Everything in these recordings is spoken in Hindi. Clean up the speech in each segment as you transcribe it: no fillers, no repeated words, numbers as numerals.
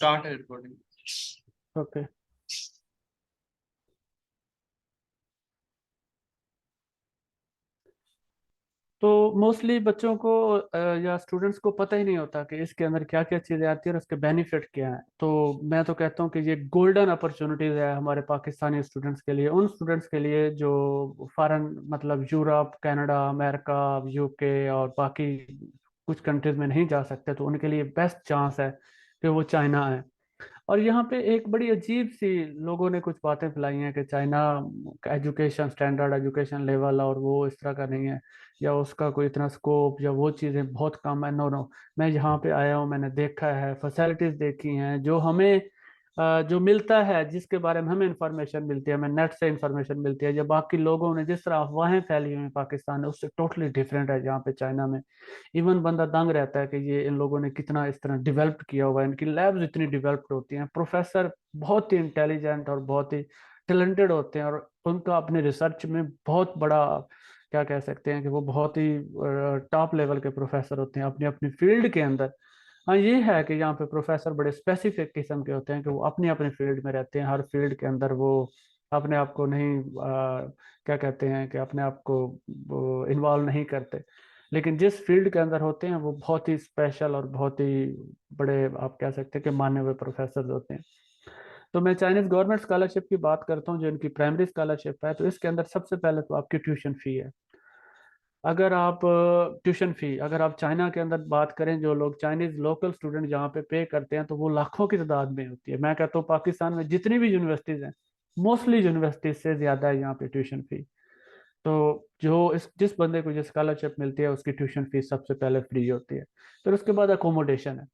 स्टार्ट है रिकॉर्डिंग। ओके। तो मोस्टली बच्चों को या स्टूडेंट्स को पता ही नहीं होता कि इसके अंदर क्या क्या चीज़ें आती है और उसके बेनिफिट क्या है। तो मैं तो कहता हूँ कि ये गोल्डन अपॉर्चुनिटीज है हमारे पाकिस्तानी स्टूडेंट्स के लिए, उन स्टूडेंट्स के लिए जो फॉरेन मतलब यूरोप, कनाडा, अमेरिका, यूके और बाकी कुछ कंट्रीज में नहीं जा सकते, तो उनके लिए बेस्ट चांस है कि वो चाइना है। और यहाँ पे एक बड़ी अजीब सी लोगों ने कुछ बातें फैलाई हैं कि चाइना का एजुकेशन स्टैंडर्ड, एजुकेशन लेवल और वो इस तरह का नहीं है, या उसका कोई इतना स्कोप या वो चीज़ें बहुत कम है। नो नो, मैं यहाँ पे आया हूँ, मैंने देखा है, फैसिलिटीज देखी हैं, जो हमें जो मिलता है, जिसके बारे में हमें इंफॉर्मेशन मिलती है, हमें नेट से इंफॉर्मेशन मिलती है, या बाकी लोगों ने जिस तरह अफवाहें फैली हुई हैं पाकिस्तान में, उससे टोटली डिफरेंट है यहाँ पे चाइना में। इवन बंदा दंग रहता है कि ये इन लोगों ने कितना इस तरह डेवलप किया हुआ है, इनकी लैब्स इतनी डेवलप्ड होती हैं, प्रोफेसर बहुत ही इंटेलिजेंट और बहुत ही टैलेंटेड होते हैं, और उनका अपने रिसर्च में बहुत बड़ा, क्या कह सकते हैं कि वो बहुत ही टॉप लेवल के प्रोफेसर होते हैं अपनी अपनी फील्ड के अंदर। हाँ, ये है कि यहाँ पे प्रोफेसर बड़े स्पेसिफिक किस्म के होते हैं कि वो अपनी अपनी फील्ड में रहते हैं, हर फील्ड के अंदर वो अपने आप को नहीं क्या कहते हैं कि अपने आप को इन्वॉल्व नहीं करते। लेकिन जिस फील्ड के अंदर होते हैं वो बहुत ही स्पेशल और बहुत ही बड़े, आप कह सकते हैं कि माने हुए प्रोफेसर होते हैं। तो मैं चाइनीज गवर्नमेंट स्कॉलरशिप की बात करता हूँ, जो इनकी प्राइमरी स्कॉलरशिप है, तो इसके अंदर सबसे पहले तो आपकी ट्यूशन फी है। अगर आप ट्यूशन फी, अगर आप चाइना के अंदर बात करें, जो लोग चाइनीज लोकल स्टूडेंट जहाँ पे करते हैं, तो वो लाखों की तादाद में होती है। मैं कहता हूँ पाकिस्तान में जितनी भी यूनिवर्सिटीज हैं, मोस्टली यूनिवर्सिटीज से ज्यादा है यहाँ पे ट्यूशन फी। तो जो इस जिस बंदे को जो स्कॉलरशिप मिलती है, उसकी ट्यूशन फीस सबसे पहले फ्री होती है। फिर उसके बाद अकोमोडेशन है।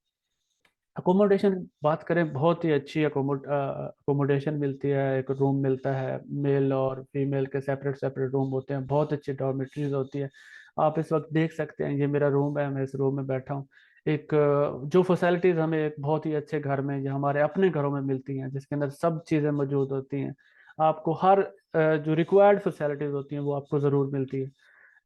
अकोमोडेशन बात करें, बहुत ही अच्छी अकोमोडेशन मिलती है। एक रूम मिलता है, मेल और फीमेल के सेपरेट सेपरेट रूम होते हैं, बहुत अच्छी डॉर्मेट्रीज होती है। आप इस वक्त देख सकते हैं, ये मेरा रूम है, मैं इस रूम में बैठा हूँ। एक जो फैसिलिटीज हमें एक बहुत ही अच्छे घर में, जो हमारे अपने घरों में मिलती हैं, जिसके अंदर सब चीज़ें मौजूद होती हैं, आपको हर जो रिक्वायर्ड फैसिलिटीज होती हैं वो आपको ज़रूर मिलती है।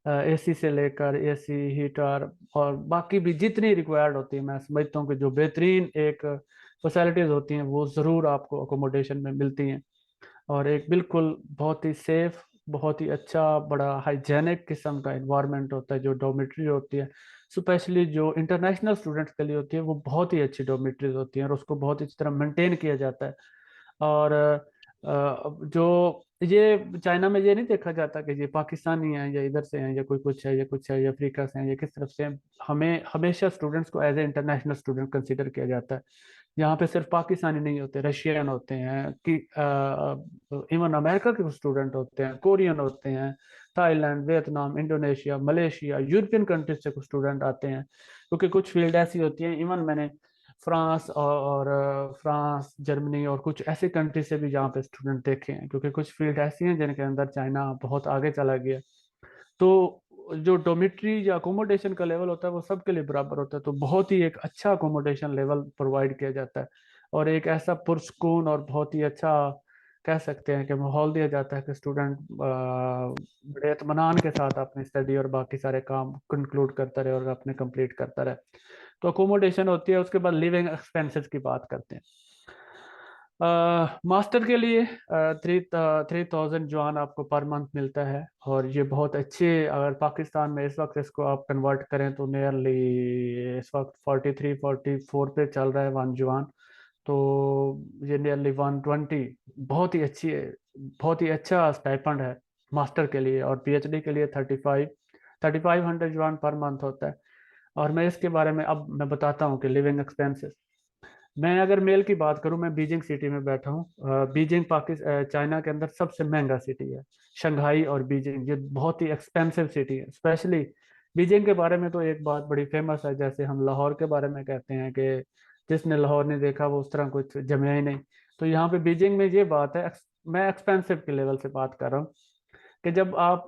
एसी से लेकर एसी, हीटर और बाकी भी जितनी रिक्वायर्ड होती है, मैं समझता हूँ कि जो बेहतरीन एक फैसिलिटीज होती हैं वो ज़रूर आपको अकोमोडेशन में मिलती हैं। और एक बिल्कुल बहुत ही सेफ, बहुत ही अच्छा, बड़ा हाइजेनिक किस्म का इन्वायरमेंट होता है। जो डॉर्मेट्री होती है, स्पेशली जो इंटरनेशनल स्टूडेंट्स के लिए होती है, वो बहुत ही अच्छी डॉर्मेट्रीज होती हैं और उसको बहुत अच्छी तरह मेंटेन किया जाता है। और जो ये चाइना में ये नहीं देखा जाता कि ये पाकिस्तानी है या इधर से हैं या कोई कुछ है या कुछ है या अफ्रीका से हैं या किस तरफ से हैं। हमें हमेशा स्टूडेंट्स को as a international student consider किया जाता है। यहाँ पे सिर्फ पाकिस्तानी नहीं होते, रशियन होते हैं, कि इवन अमेरिका के स्टूडेंट होते हैं, कोरियन होते हैं, Thailand, Vietnam, Indonesia, Malaysia, European countries से कुछ स्टूडेंट आते हैं। क्योंकि कुछ फील्ड ऐसी होती हैं, इवन मैंने फ्रांस फ्रांस, जर्मनी और कुछ ऐसे कंट्री से भी यहाँ पे स्टूडेंट देखे हैं, क्योंकि कुछ फील्ड ऐसी हैं जिनके अंदर चाइना बहुत आगे चला गया। तो जो डोमिट्री या अकोमोडेशन का लेवल होता है वो सबके लिए बराबर होता है, तो बहुत ही एक अच्छा अकोमोडेशन लेवल प्रोवाइड किया जाता है। और एक ऐसा पुरस्कून और बहुत ही अच्छा, कह सकते हैं कि माहौल दिया जाता है कि स्टूडेंट बड़े इत्मीनान के साथ अपनी स्टडी और बाकी सारे काम कंक्लूड करता रहे और अपने कंप्लीट करता रहे। तो अकोमोडेशन होती है। उसके बाद लिविंग एक्सपेंसेस की बात करते हैं। मास्टर के लिए 3,000 जुआन आपको पर मंथ मिलता है, और ये बहुत अच्छे, अगर पाकिस्तान में इस वक्त इसको आप कन्वर्ट करें तो नियरली इस वक्त 43-44 पे चल रहा है 1 जुआन। तो ये नियरली 120, बहुत ही अच्छी है, बहुत ही अच्छा स्टाइपेंड है मास्टर के लिए। और पीएचडी के लिए 3,500 जुआन पर मंथ होता है। और मैं इसके बारे में अब मैं बताता हूँ कि लिविंग एक्सपेंसेस। मैं अगर मेल की बात करूं, मैं बीजिंग सिटी में बैठा हूँ। बीजिंग पाकिस्तान चाइना के अंदर सबसे महंगा सिटी है। शंघाई और बीजिंग ये बहुत ही एक्सपेंसिव सिटी है। स्पेशली बीजिंग के बारे में तो एक बात बड़ी फेमस है, जैसे हम लाहौर के बारे में कहते हैं कि जिसने लाहौर नहीं देखा वो उस तरह कुछ जमया ही नहीं। तो यहाँ पे बीजिंग में ये बात है, मैं एक्सपेंसिव के लेवल से बात कर रहा हूँ, कि जब आप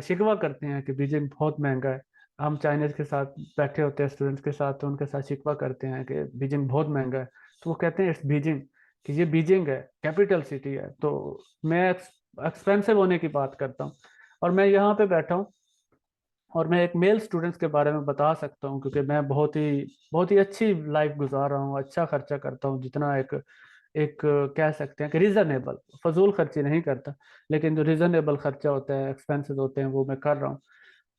शिकवा करते हैं कि बीजिंग बहुत महंगा है, हम चाइनीज के साथ बैठे होते हैं स्टूडेंट्स के साथ, तो उनके साथ शिकवा करते हैं कि बीजिंग बहुत महंगा है, तो वो कहते हैं इट्स बीजिंग, कि ये बीजिंग है, कैपिटल सिटी है। तो मैं एक्सपेंसिव होने की बात करता हूँ। और मैं यहाँ पे बैठा हूँ और मैं एक मेल स्टूडेंट्स के बारे में बता सकता हूँ, क्योंकि मैं बहुत ही अच्छी लाइफ गुजार रहा हूँ, अच्छा खर्चा करता हूँ, जितना एक एक कह सकते हैं कि रीजनेबल, फजूल खर्ची नहीं करता, लेकिन जो रीजनेबल खर्चा होता है, एक्सपेंसेस होते हैं, वो मैं कर रहा हूँ।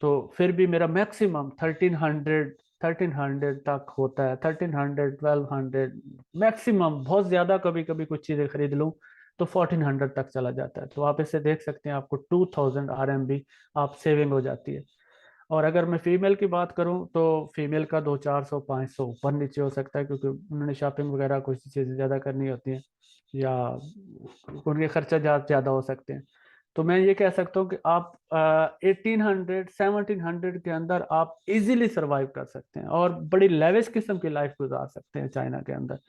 तो फिर भी मेरा मैक्सिमम 1300 तक होता है, 1300 1200 मैक्सिमम। बहुत ज्यादा कभी कभी कुछ चीजें खरीद लूँ तो 1400 तक चला जाता है। तो आप इससे देख सकते हैं आपको 2000 RMB आप सेविंग हो जाती है। और अगर मैं फीमेल की बात करूं तो फीमेल का 200 400 500 ऊपर नीचे हो सकता है, क्योंकि उन्होंने शॉपिंग वगैरह कुछ चीज़ें ज़्यादा करनी होती हैं, या उनके खर्चा ज़्यादा हो सकते हैं। तो मैं ये कह सकता हूँ कि आप 1800 1700 के अंदर आप इजीली सरवाइव कर सकते हैं और बड़ी लेविश किस्म की लाइफ गुजार सकते हैं चाइना के अंदर।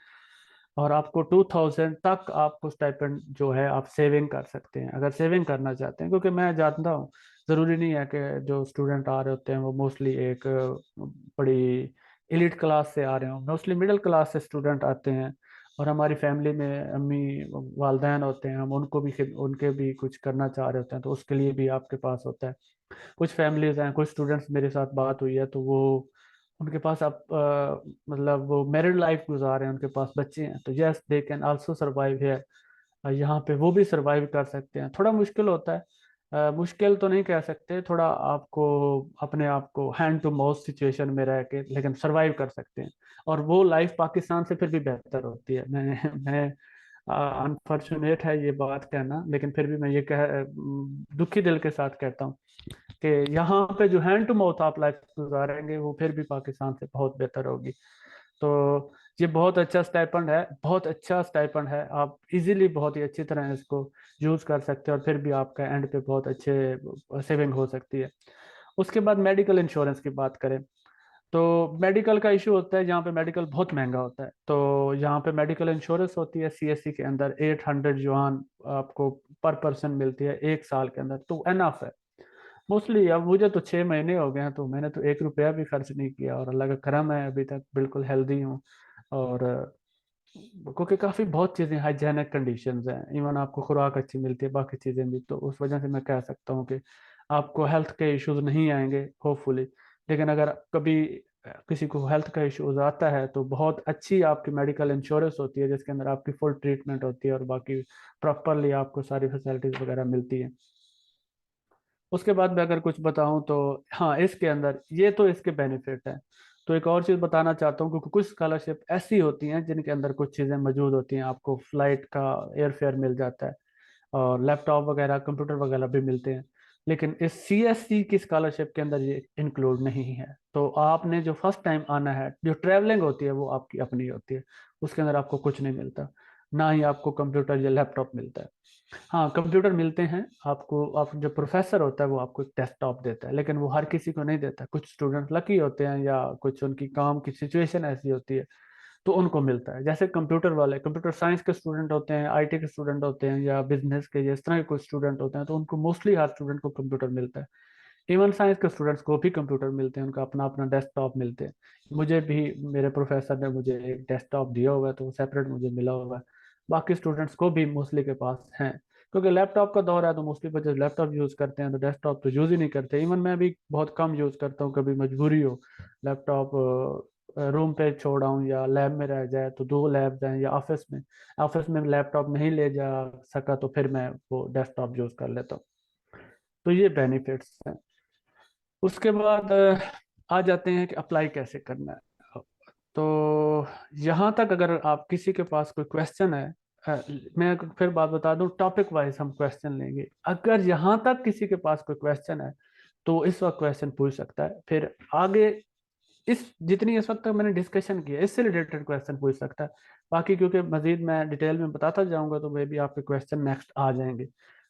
और आपको 2000 तक आपको स्टाइपेंड जो है आप सेविंग कर सकते हैं, अगर सेविंग करना चाहते हैं। क्योंकि मैं जानता हूँ ज़रूरी नहीं है कि जो स्टूडेंट आ रहे होते हैं वो मोस्टली एक बड़ी एलिट क्लास से आ रहे हो, मोस्टली मिडिल क्लास से स्टूडेंट आते हैं। और हमारी फैमिली में अम्मी वालदैन होते हैं, हम उनके भी कुछ करना चाह रहे होते हैं, तो उसके लिए भी आपके पास होता है। कुछ फैमिलीज हैं, कुछ स्टूडेंट्स मेरे साथ बात हुई है तो वो उनके पास अब मतलब वो मैरिड लाइफ गुजार रहे हैं, उनके पास बच्चे हैं, तो yes they can also survive है। यहाँ पे वो भी सरवाइव कर सकते हैं। थोड़ा मुश्किल होता है, मुश्किल तो नहीं कह सकते, थोड़ा आपको अपने आप को हैंड टू माउथ सिचुएशन में रह के लेकिन सरवाइव कर सकते हैं। और वो लाइफ पाकिस्तान से फिर भी बेहतर होती है। मैं अनफॉर्चुनेट है ये बात कहना, लेकिन फिर भी मैं ये दुखी दिल के साथ कहता हूँ कि यहाँ पे जो हैंड टू माउथ आप लाइफ गुजारेंगे वो फिर भी पाकिस्तान से बहुत बेहतर होगी। तो ये बहुत अच्छा स्टाइपेंड है, बहुत अच्छा स्टाइपेंड है। आप इजीली बहुत ही अच्छी तरह इसको यूज कर सकते हैं और फिर भी आपका एंड पे बहुत अच्छे सेविंग हो सकती है। उसके बाद मेडिकल इंश्योरेंस की बात करें तो मेडिकल का इशू होता है, यहाँ पे मेडिकल बहुत महंगा होता है। तो यहाँ पे मेडिकल इंश्योरेंस होती है CSC के अंदर 800 युआन आपको पर पर्सन मिलती है 1 साल के अंदर, तो एनफ है मोस्टली। अब मुझे तो 6 महीने हो गए हैं, तो मैंने तो 1 रुपया भी खर्च नहीं किया और अल्लाह का करम है अभी तक बिल्कुल हेल्दी हूँ। और क्योंकि काफ़ी बहुत चीज़ें हाइजेनिक कंडीशंस हैं, इवन आपको खुराक अच्छी मिलती है, बाकी चीज़ें भी, तो उस वजह से मैं कह सकता हूँ कि आपको हेल्थ के इश्यूज नहीं आएंगे होपफुली। लेकिन अगर कभी किसी को हेल्थ का इश्यूज आता है तो बहुत अच्छी आपकी मेडिकल इंश्योरेंस होती है, जिसके अंदर आपकी फुल ट्रीटमेंट होती है और बाकी प्रॉपरली आपको सारी फैसिलिटीज वगैरह मिलती है। उसके बाद मैं अगर कुछ बताऊं तो हाँ, इसके अंदर ये तो इसके बेनिफिट है। तो एक और चीज़ बताना चाहता हूँ, क्योंकि कुछ स्कॉलरशिप ऐसी होती हैं जिनके अंदर कुछ चीज़ें मौजूद होती हैं, आपको फ्लाइट का एयर फेयर मिल जाता है और लैपटॉप वगैरह कंप्यूटर वगैरह भी मिलते हैं। लेकिन इस CSC की स्कॉलरशिप के अंदर ये इंक्लूड नहीं है। तो आपने जो फर्स्ट टाइम आना है, जो ट्रैवलिंग होती है वो आपकी अपनी होती है, उसके अंदर आपको कुछ नहीं मिलता, ना ही आपको कंप्यूटर या लैपटॉप मिलता है। हाँ, कंप्यूटर मिलते हैं आपको, आप जो प्रोफेसर होता है वो आपको एक डेस्कटॉप देता है, लेकिन वो हर किसी को नहीं देता। कुछ स्टूडेंट लकी होते हैं या कुछ उनकी काम की सिचुएशन ऐसी होती है तो उनको मिलता है। जैसे कंप्यूटर वाले, कंप्यूटर साइंस के स्टूडेंट होते हैं, IT के स्टूडेंट होते हैं, या बिजनेस के, या इस तरह के कुछ स्टूडेंट होते हैं, तो उनको मोस्टली हर स्टूडेंट को कंप्यूटर मिलता है। इवन साइंस के स्टूडेंट्स को भी कंप्यूटर मिलते हैं, उनका अपना अपना डेस्कटॉप मिलते हैं। मुझे भी मेरे प्रोफेसर ने मुझे एक डेस्कटॉप दिया हुआ है, तो सेपरेट मुझे मिला हुआ है। बाकी स्टूडेंट्स को भी मोस्टली के पास हैं, क्योंकि लैपटॉप का दौर है तो मोस्टली बच्चे लैपटॉप यूज़ करते हैं, तो डेस्कटॉप तो यूज़ ही नहीं करते। इवन मैं भी बहुत कम यूज़ करता हूँ, कभी मजबूरी हो लैपटॉप रूम पे छोड़ आऊँ या लैब में रह जाए, तो 2 लैब जाए या ऑफिस में लैपटॉप नहीं ले जा सका तो फिर मैं वो डेस्कटॉप यूज़ कर लेता हूँ। तो ये बेनिफिट्स हैं। उसके बाद आ जाते हैं कि अप्लाई कैसे करना है। तो यहाँ तक अगर आप किसी के पास कोई क्वेश्चन है, मैं फिर बात बता दूं, टॉपिक वाइज हम क्वेश्चन लेंगे। अगर यहाँ तक किसी के पास कोई क्वेश्चन है तो इस वक्त क्वेश्चन पूछ सकता है, फिर आगे इस जितनी इस वक्त तक मैंने डिस्कशन की है इससे रिलेटेड क्वेश्चन पूछ सकता है। बाकी क्योंकि मजीद मैं डिटेल में बताता जाऊंगा तो मे भी आपके क्वेश्चन नेक्स्ट आ जाएंगे।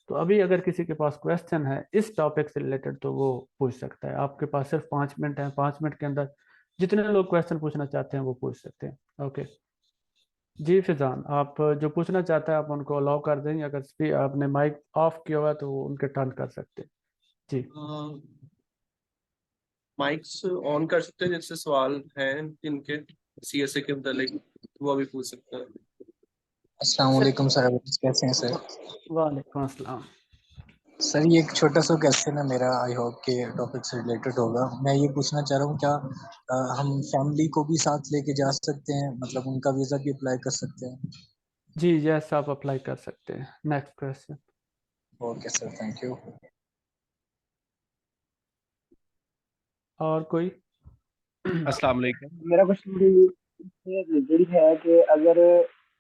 तो अभी अगर किसी के पास क्वेश्चन है इस टॉपिक से रिलेटेड तो वो पूछ सकता है। आपके पास सिर्फ 5 मिनट है, 5 मिनट के अंदर जितने लोग क्वेश्चन पूछना चाहते हैं वो पूछ सकते हैं। ओके जी फिजान, आप जो पूछना चाहते हैं आप उनको अलाउ कर दें, अगर आपने माइक ऑफ किया हुआ है तो वो उनके टर्न कर सकते हैं। जी माइक्स ऑन कर सकते हैं, जिनसे सवाल हैं इनके CSA के मतलब वो भी पूछ सकते हैं। अस्सलाम सर, वालेकुम सर, कैसे हैं सर? वालेकुम अस्सलाम। सर ये एक छोटा सा क्वेश्चन है मेरा, आई होप के टॉपिक से रिलेटेड होगा। मैं ये पूछना चाह रहा हूँ, क्या हम फैमिली को भी साथ लेके जा सकते हैं, मतलब उनका वीजा भी अप्लाई कर सकते हैं? जी यस, आप अप्लाई कर सकते हैं। Next question. Okay sir, thank you. और कोई? अस्सलाम वालेकुम। मेरा क्वेश्चन भी इससे रिलेटेड है कि अगर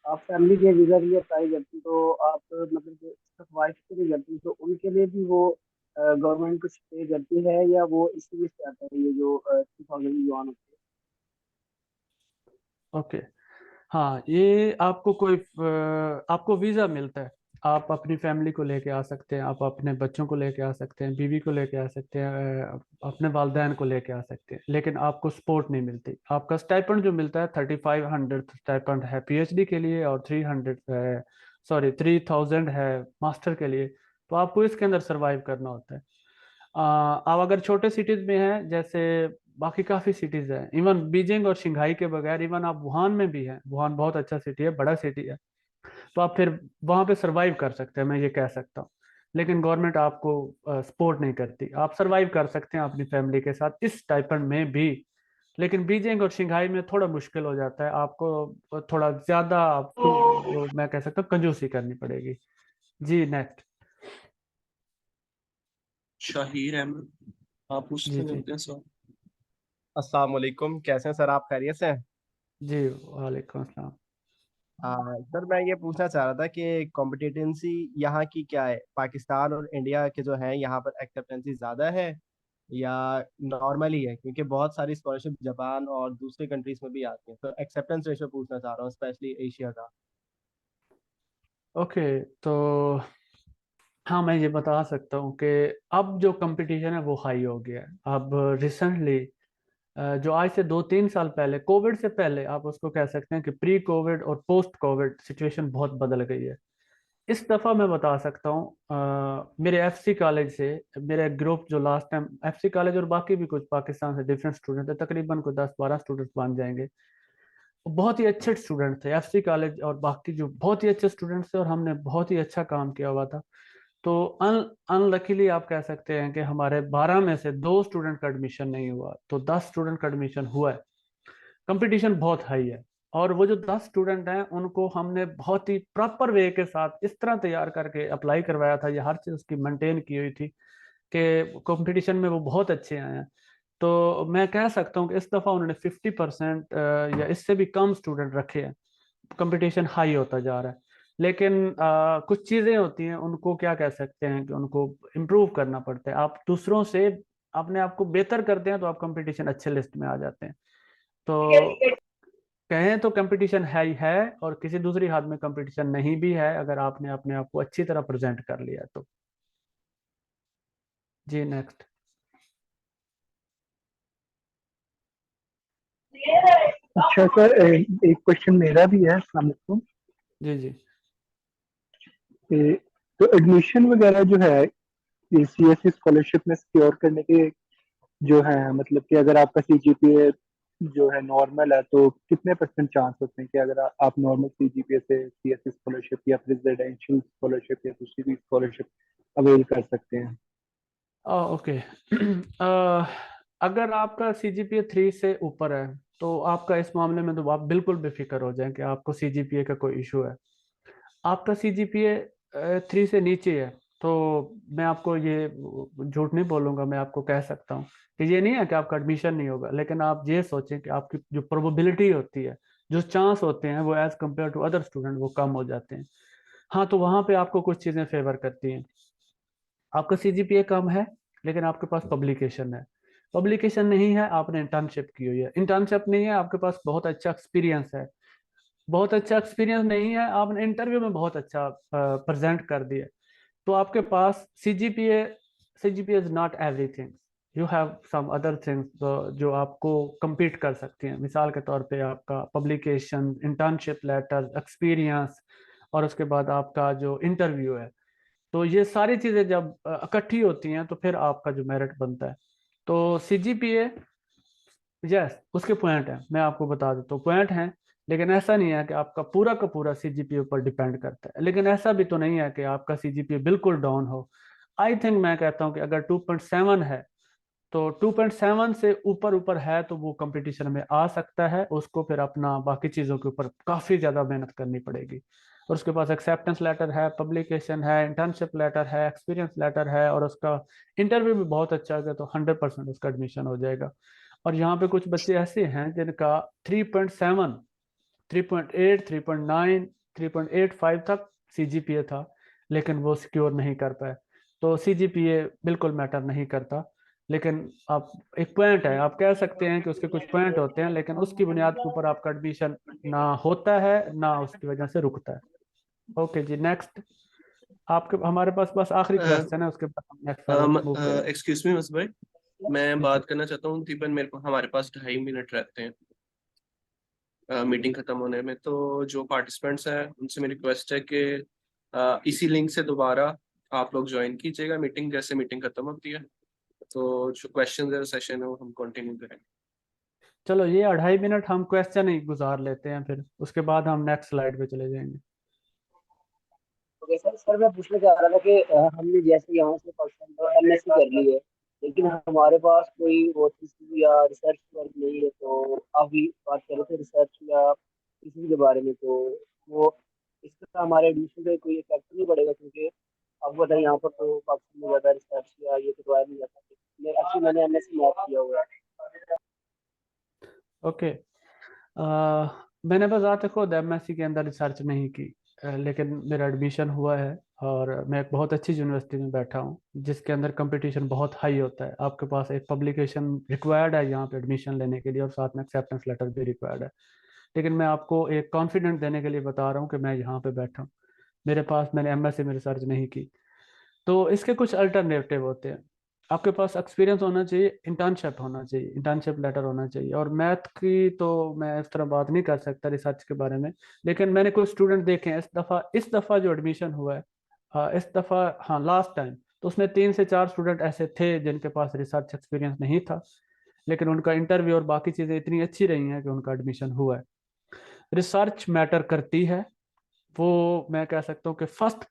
आप फैमिली के वीज़ा के लिए अप्लाई करते हैं तो आप मतलब कि सिर्फ वाइफ के लिए करते हैं तो उनके लिए भी वो गवर्नमेंट कुछ पे करती है या वो इसी से आता है ये जो 2000 जो ऑन होती ओके, हाँ, ये आपको कोई आपको वीज़ा मिलता है। आप अपनी फैमिली को लेके आ सकते हैं, आप अपने बच्चों को लेके आ सकते हैं, बीवी को लेके आ सकते हैं, अपने वालदैन को लेके आ सकते हैं, लेकिन आपको सपोर्ट नहीं मिलती। आपका स्टाइपेंड जो मिलता है 3500 स्टाइपेंड है पीएचडी के लिए, और 300 है, सॉरी 3000 है मास्टर के लिए। तो आपको इसके अंदर सरवाइव करना होता है। आप अगर छोटे सिटीज में हैं, जैसे बाकी काफ़ी सिटीज़ हैं, इवन बीजिंग और शंघाई के बगैर इवन आप वुहान में भी हैं, वुहान बहुत अच्छा सिटी है, बड़ा सिटी है, तो आप फिर वहाँ पे सरवाइव कर सकते हैं, मैं ये कह सकता हूँ। लेकिन गवर्नमेंट आपको सपोर्ट नहीं करती। आप सरवाइव कर सकते हैं अपनी फैमिली के साथ इस टाइपन में भी, लेकिन बीजिंग और शंघाई में थोड़ा मुश्किल हो जाता है। आपको थोड़ा ज़्यादा आपको वो मैं कह सकता हूँ कंजूसी करनी पड़ेगी। जी नेक्स्ट। शाहिर अहमद, आप जी पूछते जी हैं सवाल। अस्सलाम वालेकुम, कैसे हैं सर? आप खैरियत से हैं? जी, वालेकुम अस्सलाम। सर मैं ये पूछना चाह रहा था कि कॉम्पिटिटेंसी यहाँ की क्या है, पाकिस्तान और इंडिया के जो है यहाँ पर एक्सेप्टेंसी ज़्यादा है या नॉर्मली है? क्योंकि बहुत सारी स्कॉलरशिप जापान और दूसरे कंट्रीज में भी आती हैं, तो एक्सेप्टेंस रेशो पूछना चाह रहा हूँ, स्पेशली एशिया का। ओके, तो हाँ, मैं ये बता सकता हूँ कि अब जो कंपटीशन है वो हाई हो गया है। अब रिसेंटली जो आज से 2-3 साल पहले, कोविड से पहले, आप उसको कह सकते हैं कि प्री कोविड और पोस्ट कोविड सिचुएशन बहुत बदल गई है। इस दफ़ा मैं बता सकता हूँ, मेरे एफसी कॉलेज से मेरा एक ग्रुप जो लास्ट टाइम एफसी कॉलेज और बाकी भी कुछ पाकिस्तान से डिफरेंट स्टूडेंट थे, तकरीबन को 10-12 स्टूडेंट्स बन जाएंगे। वो बहुत ही अच्छे स्टूडेंट थे, एफसी कॉलेज और बाकी जो बहुत ही अच्छे स्टूडेंट्स थे, और हमने बहुत ही अच्छा काम किया हुआ था। तो अनलकीली आप कह सकते हैं कि हमारे 12 में से 2 स्टूडेंट का एडमिशन नहीं हुआ, तो 10 स्टूडेंट का एडमिशन हुआ है। कंपटीशन बहुत हाई है, और वो जो 10 स्टूडेंट हैं उनको हमने बहुत ही प्रॉपर वे के साथ इस तरह तैयार करके अप्लाई करवाया था, ये हर चीज़ उसकी मेंटेन की हुई थी कि कंपटीशन में वो बहुत अच्छे आए हैं। तो मैं कह सकता हूँ कि इस दफ़ा उन्होंने 50% या इससे भी कम स्टूडेंट रखे हैं। कंपटीशन हाई होता जा रहा है, लेकिन कुछ चीज़ें होती हैं, उनको क्या कह सकते हैं कि उनको इम्प्रूव करना पड़ता है। आप दूसरों से अपने आप को बेहतर करते हैं तो आप कंपटीशन अच्छे लिस्ट में आ जाते हैं। तो कहें तो कंपटीशन है ही है, और किसी दूसरी हाथ में कंपटीशन नहीं भी है, अगर आपने अपने आप को अच्छी तरह प्रेजेंट कर लिया तो। जी नेक्स्ट। अच्छा सर, एक क्वेश्चन मेरा भी है। अस्सलाम वालेकुम। जी जी। तो एडमिशन वगैरह जो है ये सीएससी स्कॉलरशिप में सिक्योर करने के जो है, मतलब कि अगर आपका सीजीपीए जो है नॉर्मल है तो कितने परसेंट चांस होते हैं कि अगर आप नॉर्मल सीजीपीए से सीएससी स्कॉलरशिप या रेजिडेंशियल स्कॉलरशिप या दूसरी भी स्कॉलरशिप अवेल कर सकते हैं? ओके। अगर आपका सीजीपीए 3 से ऊपर है तो आपका इस मामले में तो आप बिल्कुल बेफिक्र हो जाएं कि आपको सीजीपीए का कोई इशू है। आपका सीजीपीए 3 से नीचे है तो मैं आपको ये झूठ नहीं बोलूंगा, मैं आपको कह सकता हूँ कि ये नहीं है कि आपका एडमिशन नहीं होगा, लेकिन आप ये सोचें कि आपकी जो प्रोबेबिलिटी होती है, जो चांस होते हैं, वो as compare to other student वो कम हो जाते हैं। हाँ, तो वहाँ पे आपको कुछ चीज़ें फेवर करती हैं। आपका सीजीपीए कम है लेकिन आपके पास पब्लिकेशन है, पब्लिकेशन नहीं है, आपने इंटर्नशिप की हुई है, इंटर्नशिप नहीं है, आपके पास बहुत अच्छा एक्सपीरियंस है, बहुत अच्छा एक्सपीरियंस नहीं है, आपने इंटरव्यू में बहुत अच्छा प्रेजेंट कर दिया, तो आपके पास CGPA, CGPA is not everything, you have some other things जो आपको compete कर सकती हैं। मिसाल के तौर पे आपका पब्लिकेशन, इंटर्नशिप लेटर, एक्सपीरियंस, और उसके बाद आपका जो इंटरव्यू है, तो ये सारी चीजें जब इकट्ठी होती हैं तो फिर आपका जो मेरिट बनता है। तो सीजीपीए, यस, उसके पॉइंट है, मैं आपको बता देता हूँ पॉइंट हैं, लेकिन ऐसा नहीं है कि आपका पूरा का पूरा सीजीपीए पर डिपेंड करता है, लेकिन ऐसा भी तो नहीं है कि आपका सीजीपीए बिल्कुल डाउन हो। आई थिंक मैं कहता हूँ कि अगर 2.7 है तो 2.7 से ऊपर ऊपर है तो वो कंपटीशन में आ सकता है, उसको फिर अपना बाकी चीज़ों के ऊपर काफ़ी ज़्यादा मेहनत करनी पड़ेगी। और उसके पास एक्सेप्टेंस लेटर है, पब्लिकेशन है, इंटर्नशिप लेटर है, एक्सपीरियंस लेटर है, और उसका इंटरव्यू भी बहुत अच्छा है तो 100% उसका एडमिशन हो जाएगा। और यहाँ पे कुछ बच्चे ऐसे हैं जिनका 3.7, 3.8, 3.9, 3.85 तक CGPA था, लेकिन वो सिक्योर नहीं कर पाए। तो CGPA बिल्कुल मैटर नहीं करता, लेकिन आप एक पॉइंट है, आप कह सकते हैं कि उसके कुछ पॉइंट होते हैं, लेकिन उसकी बुनियाद के ऊपर आपका एडमिशन ना होता है ना उसकी वजह से रुकता है। ओके जी, नेक्स्ट। आपके हमारे पास बस आखिरी क्वेश्चन है, उसके बाद हम नेक्स्ट स्लाइड मूव करेंगे। एक्सक्यूज मी मस भाई, मैं जी। बात करना चाहता हूँ दीपन, मेरे को हमारे पास 2.5 मिनट रहते हैं मीटिंग खत्म होने में। तो जो पार्टिसिपेंट्स हैं उनसे मेरी रिक्वेस्ट है कि इसी लिंक से दोबारा आप लोग ज्वाइन कीजिएगा मीटिंग, जैसे मीटिंग खत्म होती है। तो जो क्वेश्चन है सेशन है वो हम कंटिन्यू करेंगे। चलो ये 2.5 मिनट हम क्वेश्चन ही गुजार लेते हैं, फिर उसके बाद हम नेक्स्ट स्लाइड पे चले जाएंगे। ओके सर, मैं पूछना चाह रहा था कि हमने जैसे यहाँ से पाकिस्तान MSc कर ली है, लेकिन हमारे पास कोई वो थीसिस या रिसर्च वर्क नहीं है, तो अभी बात कर रहे थे रिसर्च या किसी के बारे में, तो वो इसका हमारे एडमिशन पे कोई इफेक्ट नहीं पड़ेगा? क्योंकि आपको बताइए यहाँ पर तो पाकिस्तान में ज़्यादा रिसर्च या ये करवाया नहीं जाता। एक्चुअली मैंने MSc मैथ किया हुआ है। ओके, मैंने बस आते खुद MSc के अंदर रिसर्च नहीं की, लेकिन मेरा एडमिशन हुआ है और मैं एक बहुत अच्छी यूनिवर्सिटी में बैठा हूँ जिसके अंदर कंपटीशन बहुत हाई होता है। आपके पास एक पब्लिकेशन रिक्वायर्ड है यहाँ पे एडमिशन लेने के लिए, और साथ में एक्सेप्टेंस लेटर भी रिक्वायर्ड है। लेकिन मैं आपको एक कॉन्फिडेंट देने के लिए बता रहा हूँ कि मैं यहाँ पे बैठा हूँ, मैंने MSc में रिसर्च नहीं की। तो इसके कुछ अल्टरनेटिव होते हैं। आपके पास एक्सपीरियंस होना चाहिए, इंटर्नशिप होना चाहिए, इंटर्नशिप लेटर होना चाहिए। और मैथ की तो मैं इस तरह बात नहीं कर सकता रिसर्च के बारे में, लेकिन मैंने कुछ स्टूडेंट देखे हैं इस दफ़ा जो एडमिशन हुआ है, इस दफ़ा, हाँ लास्ट टाइम, तो उसमें 3 से 4 स्टूडेंट ऐसे थे जिनके पास रिसर्च एक्सपीरियंस नहीं था, लेकिन उनका इंटरव्यू और बाकी चीज़ें इतनी अच्छी रही हैं कि उनका एडमिशन हुआ है। रिसर्च मैटर करती है, वो मैं कह सकता हूँ कि फर्स्ट